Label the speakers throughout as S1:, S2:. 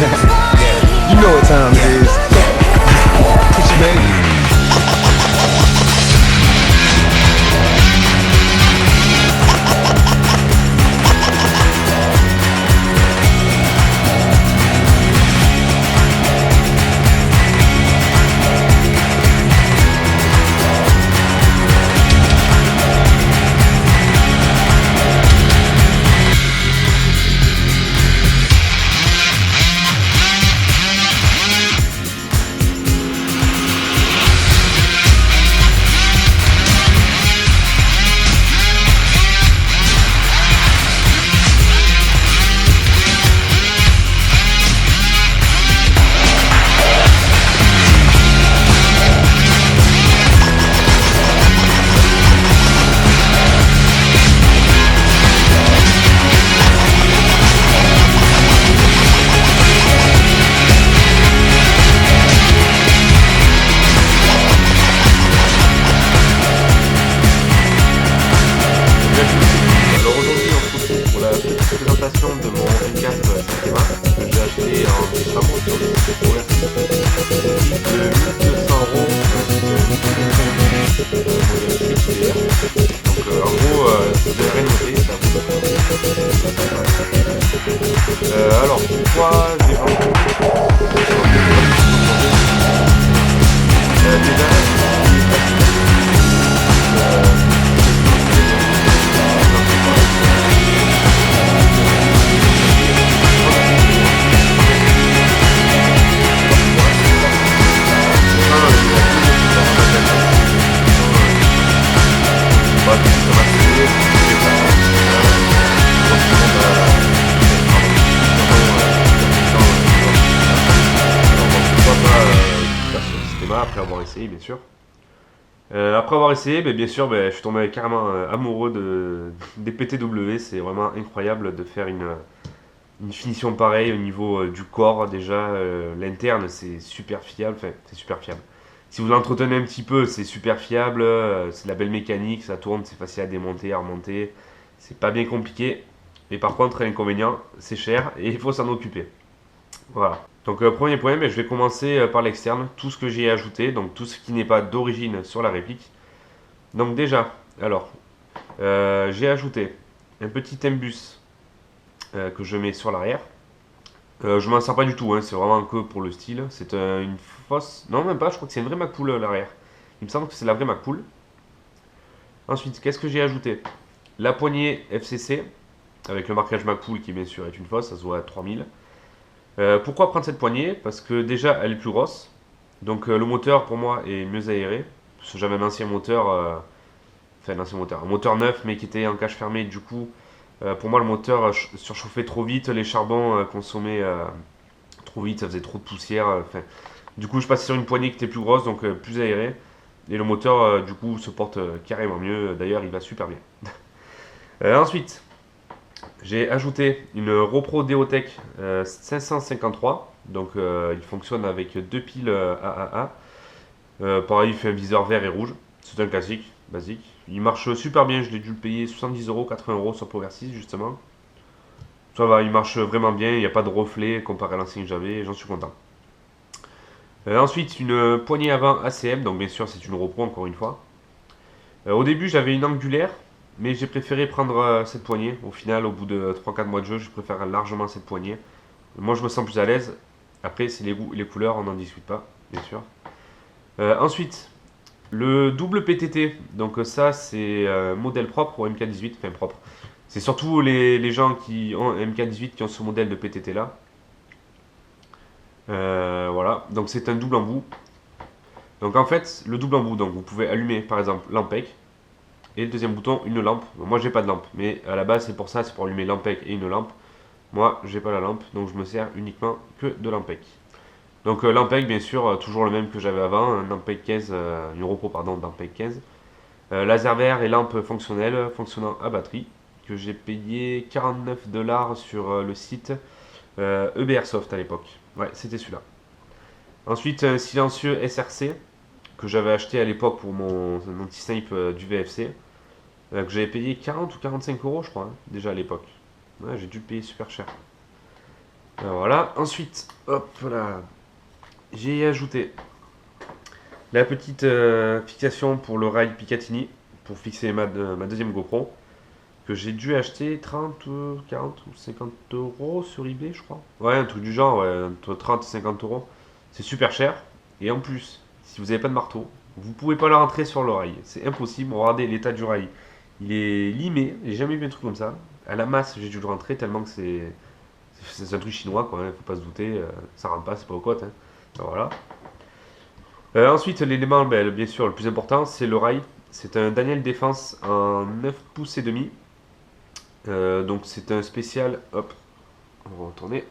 S1: You know what time it is. What you baby?
S2: Présentation de mon M4 Systema que j'ai acheté en décembre sur le site de de 1200 euros modèle XDR. Donc en gros vous avez rien noté, ça vous alors pourquoi j'ai vendu après avoir essayé bien sûr. Après avoir essayé, bien sûr, je suis tombé carrément amoureux des PTW. C'est vraiment incroyable de faire une finition pareille au niveau du corps. Déjà, l'interne c'est super fiable. Enfin, c'est super fiable. Si vous l'entretenez un petit peu, c'est super fiable. C'est de la belle mécanique, ça tourne, c'est facile à démonter, à remonter. C'est pas bien compliqué. Mais par contre, l'inconvénient, c'est cher et il faut s'en occuper. Voilà. Donc premier point, je vais commencer par l'externe, tout ce que j'ai ajouté, donc tout ce qui n'est pas d'origine sur la réplique. Donc déjà, alors, j'ai ajouté un petit imbus que je mets sur l'arrière. Je m'en sers pas du tout, hein, c'est vraiment que pour le style. C'est une fausse, non même pas, je crois que c'est une vraie MagPul l'arrière. Il me semble que c'est la vraie MagPul. Ensuite, qu'est-ce que j'ai ajouté? La poignée FCC, avec le marquage MagPul qui bien sûr est une fausse, ça se voit à 3000. Pourquoi prendre cette poignée? Parce que déjà elle est plus grosse, donc le moteur pour moi est mieux aéré. Parce que j'avais un ancien moteur, un moteur neuf mais qui était en cage fermée. Du coup, pour moi le moteur surchauffait trop vite, les charbons consommaient trop vite, ça faisait trop de poussière. Du coup, je passais sur une poignée qui était plus grosse, donc plus aérée. Et le moteur, du coup, se porte carrément mieux. D'ailleurs, il va super bien. Ensuite, j'ai ajouté une RoPro Deotech 553, donc il fonctionne avec deux piles AAA. Pareil, il fait un viseur vert et rouge, c'est un classique, basique. Il marche super bien, je l'ai dû le payer 70 euros, 80 euros sur Power6 justement. Ça va, il marche vraiment bien, il n'y a pas de reflet comparé à l'ancien que j'avais, j'en suis content. Ensuite, une poignée avant ACM, donc bien sûr c'est une RoPro encore une fois. Au début j'avais une angulaire, mais j'ai préféré prendre cette poignée. Au final, au bout de 3-4 mois de jeu, je préfère largement cette poignée. Moi, je me sens plus à l'aise. Après, c'est les goûts, les couleurs, on n'en discute pas, bien sûr. Ensuite, le double PTT. Donc ça, c'est modèle propre au MK18, enfin propre. C'est surtout les gens qui ont un MK18 qui ont ce modèle de PTT là. Voilà, donc c'est un double embout. Donc en fait, le double embout, donc vous pouvez allumer par exemple l'Ampec. Et le deuxième bouton, une lampe. Moi, j'ai pas de lampe, mais à la base, c'est pour ça, c'est pour allumer l'Ampec et une lampe. Moi, j'ai pas la lampe, donc je me sers uniquement que de l'Ampec. Donc l'Ampec, bien sûr, toujours le même que j'avais avant, un Ampec 15, une RoPro pardon, d'Ampec 15. Laser vert et lampe fonctionnelle, fonctionnant à batterie, que j'ai payé 49 $ sur le site EBRsoft à l'époque. Ouais, c'était celui-là. Ensuite, un silencieux SRC que j'avais acheté à l'époque pour mon anti-snipe du VFC. Que j'avais payé 40 ou 45 euros, je crois, hein, déjà à l'époque. Ouais, j'ai dû le payer super cher. Voilà, ensuite, hop là, j'ai ajouté la petite fixation pour le rail Picatinny pour fixer ma deuxième GoPro que j'ai dû acheter 30, 40 ou 50 euros sur eBay, je crois. Ouais, un truc du genre, ouais, entre 30 et 50 euros. C'est super cher. Et en plus, si vous n'avez pas de marteau, vous pouvez pas le rentrer sur le rail. C'est impossible. Regardez l'état du rail. Il est limé. J'ai jamais vu un truc comme ça. À la masse, j'ai dû le rentrer tellement que c'est un truc chinois, quoi. Hein, faut pas se douter. Ça rentre pas, c'est pas aux côtes. Hein. Voilà. Ensuite, l'élément, ben, bien sûr, le plus important, c'est le rail. C'est un Daniel Défense en 9 pouces et demi. Donc c'est un spécial. Hop, on va retourner.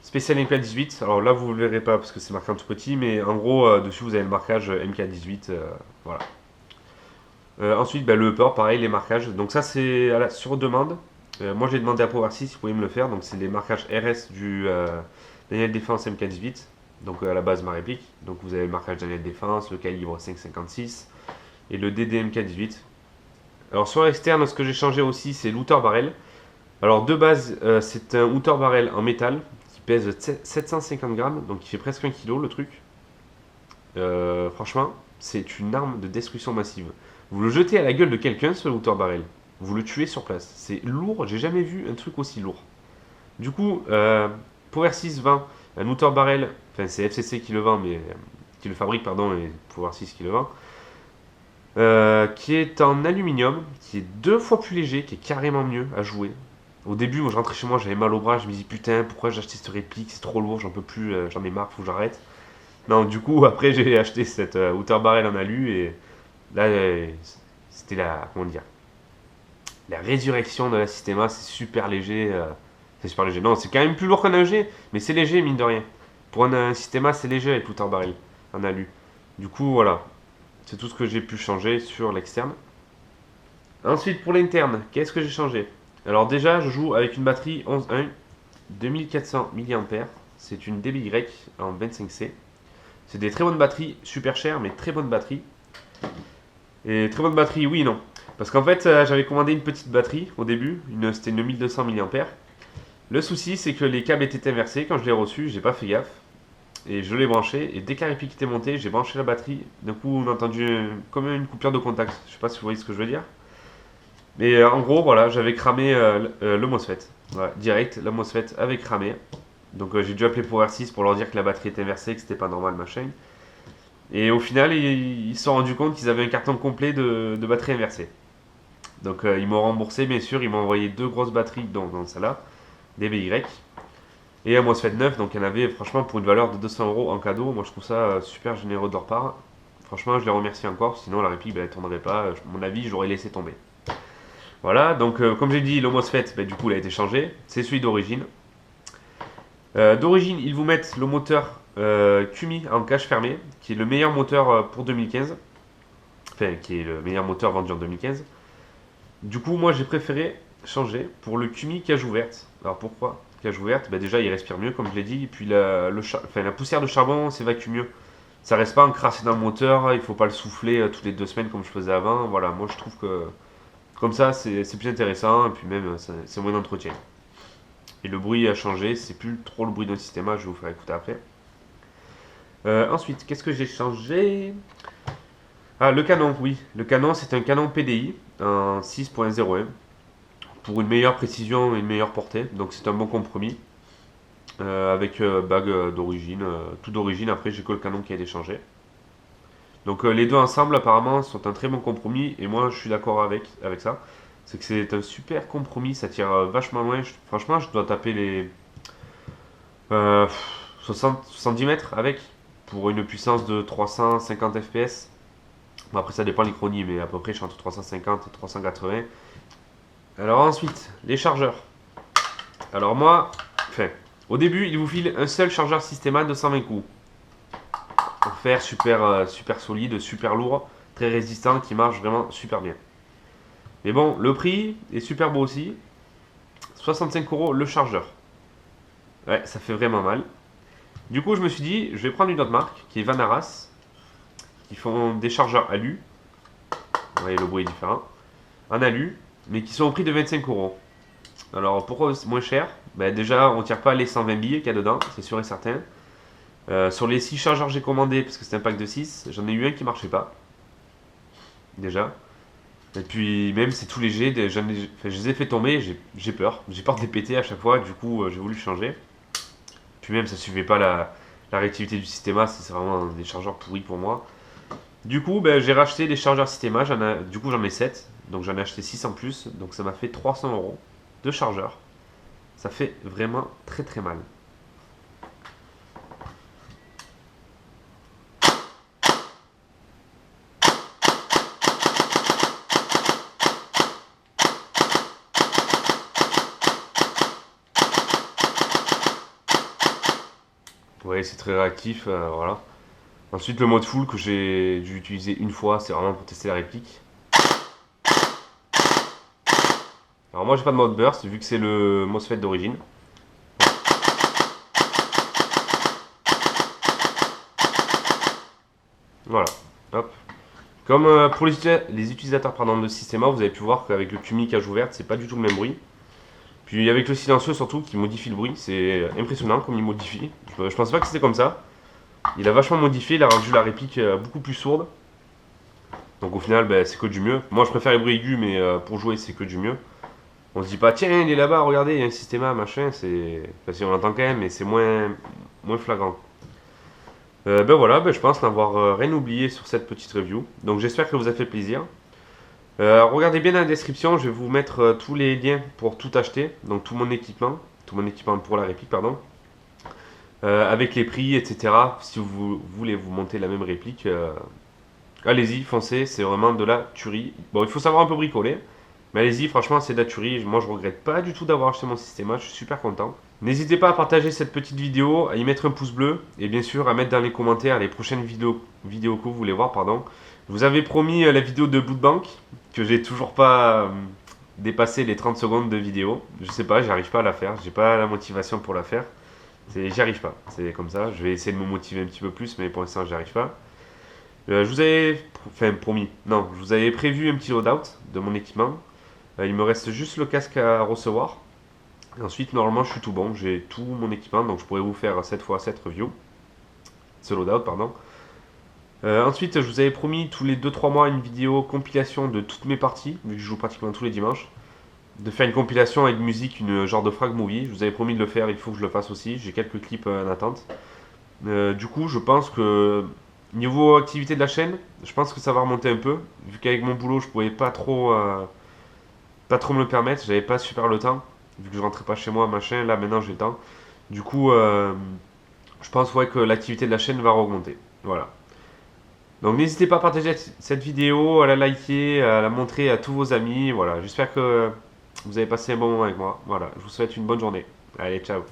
S2: Spécial MK18. Alors là, vous ne le verrez pas parce que c'est marqué en tout petit, mais en gros, dessus, vous avez le marquage MK18. Voilà. Ensuite, ben, le upper, pareil, les marquages. Donc ça, c'est sur demande. Moi, j'ai demandé à Power 6 si vous pouvez me le faire. Donc c'est les marquages RS du Daniel Défense MK18. Donc à la base, ma réplique. Donc vous avez le marquage Daniel Défense, le calibre 5,56 et le DDMK18. Alors sur l'externe, ce que j'ai changé aussi, c'est l'outer barrel. Alors de base, c'est un outer barrel en métal qui pèse 750 grammes, donc il fait presque 1 kg le truc. Franchement, c'est une arme de destruction massive. Vous le jetez à la gueule de quelqu'un, ce outer barrel. Vous le tuez sur place. C'est lourd, j'ai jamais vu un truc aussi lourd. Du coup, Power 6 vend un outer barrel, enfin c'est FCC qui le vend, mais qui le fabrique, pardon, et Power 6 qui le vend. Qui est en aluminium, qui est 2 fois plus léger, qui est carrément mieux à jouer. Au début, moi je rentrais chez moi, j'avais mal au bras, je me dis putain, pourquoi j'ai acheté cette réplique, c'est trop lourd, j'en peux plus, j'en ai marre, faut que j'arrête. Non, du coup, après j'ai acheté cette outer barrel en alu et là, c'était comment dire, la résurrection de la Systema, c'est super léger. C'est super léger. Non, c'est quand même plus lourd qu'un AEG, mais c'est léger, mine de rien. Pour un Systema, c'est léger avec l'outer barrel en alu. Du coup, voilà, c'est tout ce que j'ai pu changer sur l'externe. Ensuite, pour l'interne, qu'est-ce que j'ai changé? Alors déjà, je joue avec une batterie 11.1 2400 mAh. C'est une DBY en 25C. C'est des très bonnes batteries, super chères, mais très bonnes batteries. Et très bonne batterie, oui et non. Parce qu'en fait, j'avais commandé une petite batterie au début, c'était une 1200 mAh. Le souci, c'est que les câbles étaient inversés. Quand je l'ai reçu, j'ai pas fait gaffe. Et je l'ai branché. Et dès que la réplique était montée, j'ai branché la batterie. D'un coup, on a entendu comme une coupure de contact. Je sais pas si vous voyez ce que je veux dire. Mais en gros, voilà, j'avais cramé le MOSFET. Voilà, direct, le MOSFET avait cramé. Donc j'ai dû appeler Power 6 pour leur dire que la batterie était inversée, que c'était pas normal, machin. Et au final, ils se sont rendus compte qu'ils avaient un carton complet de batterie inversée. Donc ils m'ont remboursé, bien sûr, ils m'ont envoyé 2 grosses batteries dans celle-là, des BY. Et un MOSFET neuf, donc il y en avait franchement pour une valeur de 200 euros en cadeau. Moi je trouve ça super généreux de leur part. Franchement, je les remercie encore, sinon la réplique, elle ne tournerait pas. À mon avis, je l'aurais laissé tomber. Voilà, donc comme j'ai dit, le MOSFET, du coup, il a été changé. C'est celui d'origine. D'origine, ils vous mettent le moteur QMI en cage fermée, qui est le meilleur moteur pour 2015. Enfin, qui est le meilleur moteur vendu en 2015. Du coup, moi, j'ai préféré changer pour le QMI cage ouverte. Alors pourquoi cage ouverte? Déjà, il respire mieux, comme je l'ai dit. Et puis, la poussière de charbon s'évacue mieux. Ça reste pas encrassé dans le moteur. Il faut pas le souffler toutes les 2 semaines comme je faisais avant. Voilà, moi, je trouve que comme ça, c'est plus intéressant. Et puis même, c'est moins d'entretien. Et le bruit a changé. C'est plus trop le bruit d'un système. Je vais vous faire écouter après. Ensuite, qu'est-ce que j'ai changé? Ah, le canon, oui. Le canon, c'est un canon PDI en 6.01 pour une meilleure précision et une meilleure portée. Donc c'est un bon compromis. Avec bague d'origine, tout d'origine. Après, j'ai que le canon qui a été changé. Donc les deux ensemble, apparemment, sont un très bon compromis. Et moi, je suis d'accord avec ça. C'est que c'est un super compromis. Ça tire vachement loin. Franchement, je dois taper les 70 mètres avec. Pour une puissance de 350 fps. Bon, après, ça dépend des chronies, mais à peu près, je suis entre 350 et 380. Alors ensuite, les chargeurs. Alors moi, au début, il vous file un seul chargeur Systema de 120 coups. Pour faire super solide, super lourd, très résistant, qui marche vraiment super bien. Mais bon, le prix est super beau aussi. 65 € le chargeur. Ouais, ça fait vraiment mal. Du coup, je me suis dit, je vais prendre une autre marque, qui est Vanaras, qui font des chargeurs alu. Vous voyez, le bruit est différent. En alu, mais qui sont au prix de 25 €. Alors pourquoi c'est moins cher? Ben, déjà, on tire pas les 120 billes qu'il y a dedans, c'est sûr et certain. Sur les 6 chargeurs que j'ai commandés, parce que c'est un pack de 6, j'en ai eu un qui marchait pas. Déjà. Et puis même c'est tout léger, je les ai fait tomber, j'ai peur. J'ai peur de les péter à chaque fois, du coup j'ai voulu changer. Puis même ça suivait pas la réactivité du Systema, c'est vraiment des chargeurs pourris pour moi. Du coup ben, j'ai racheté des chargeurs Systema, du coup j'en ai 7, donc j'en ai acheté 6 en plus, donc ça m'a fait 300 € de chargeurs. Ça fait vraiment très très mal. Ouais, c'est très réactif, voilà. Ensuite, le mode full que j'ai dû utiliser une fois, c'est vraiment pour tester la réplique. Alors moi, j'ai pas de mode burst vu que c'est le MOSFET d'origine. Voilà, hop. Comme pour les utilisateurs pardon, de Systema, vous avez pu voir qu'avec le QMI cage ouverte, c'est pas du tout le même bruit. Puis avec le silencieux surtout qui modifie le bruit, c'est impressionnant comme il modifie. Je pensais pas que c'était comme ça. Il a vachement modifié, il a rendu la réplique beaucoup plus sourde. Donc au final, ben, c'est que du mieux. Moi je préfère les bruits aigus, mais pour jouer, c'est que du mieux. On se dit pas, tiens, il est là-bas, regardez, il y a un Systema, machin. Enfin, si on l'entend quand même, mais c'est moins flagrant. Ben voilà, ben, je pense n'avoir rien oublié sur cette petite review. Donc j'espère que vous a fait plaisir. Regardez bien dans la description, je vais vous mettre tous les liens pour tout acheter. Donc tout mon équipement pour la réplique, pardon. Avec les prix, etc. Si vous voulez vous monter la même réplique, allez-y, foncez, c'est vraiment de la tuerie. Bon, il faut savoir un peu bricoler, mais allez-y, franchement, c'est de la tuerie. Moi, je regrette pas du tout d'avoir acheté mon Systema, je suis super content. N'hésitez pas à partager cette petite vidéo, à y mettre un pouce bleu, et bien sûr à mettre dans les commentaires les prochaines vidéos que vous voulez voir, pardon. Je vous avais promis la vidéo de Boot Bank, que j'ai toujours pas dépassé les 30 secondes de vidéo. Je sais pas, j'arrive pas à la faire, j'ai pas la motivation pour la faire. J'y arrive pas, c'est comme ça. Je vais essayer de me motiver un petit peu plus, mais pour l'instant, j'y arrive pas. Je vous avais promis, non, je vous avais prévu un petit loadout de mon équipement. Il me reste juste le casque à recevoir. Et ensuite, normalement, je suis tout bon. J'ai tout mon équipement, donc je pourrais vous faire 7x7 review. Ce loadout, pardon. Ensuite, je vous avais promis tous les 2-3 mois une vidéo compilation de toutes mes parties, vu que je joue pratiquement tous les dimanches. De faire une compilation avec musique, une genre de frag movie. Je vous avais promis de le faire, il faut que je le fasse aussi. J'ai quelques clips en attente. Du coup, je pense que niveau activité de la chaîne, je pense que ça va remonter un peu. Vu qu'avec mon boulot, je pouvais pas trop me le permettre. J'avais pas super le temps. Vu que je rentrais pas chez moi, machin. Là, maintenant, j'ai le temps. Du coup, je pense ouais, que l'activité de la chaîne va augmenter. Voilà. Donc n'hésitez pas à partager cette vidéo, à la liker, à la montrer à tous vos amis. Voilà, j'espère que vous avez passé un bon moment avec moi. Voilà, je vous souhaite une bonne journée. Allez, ciao.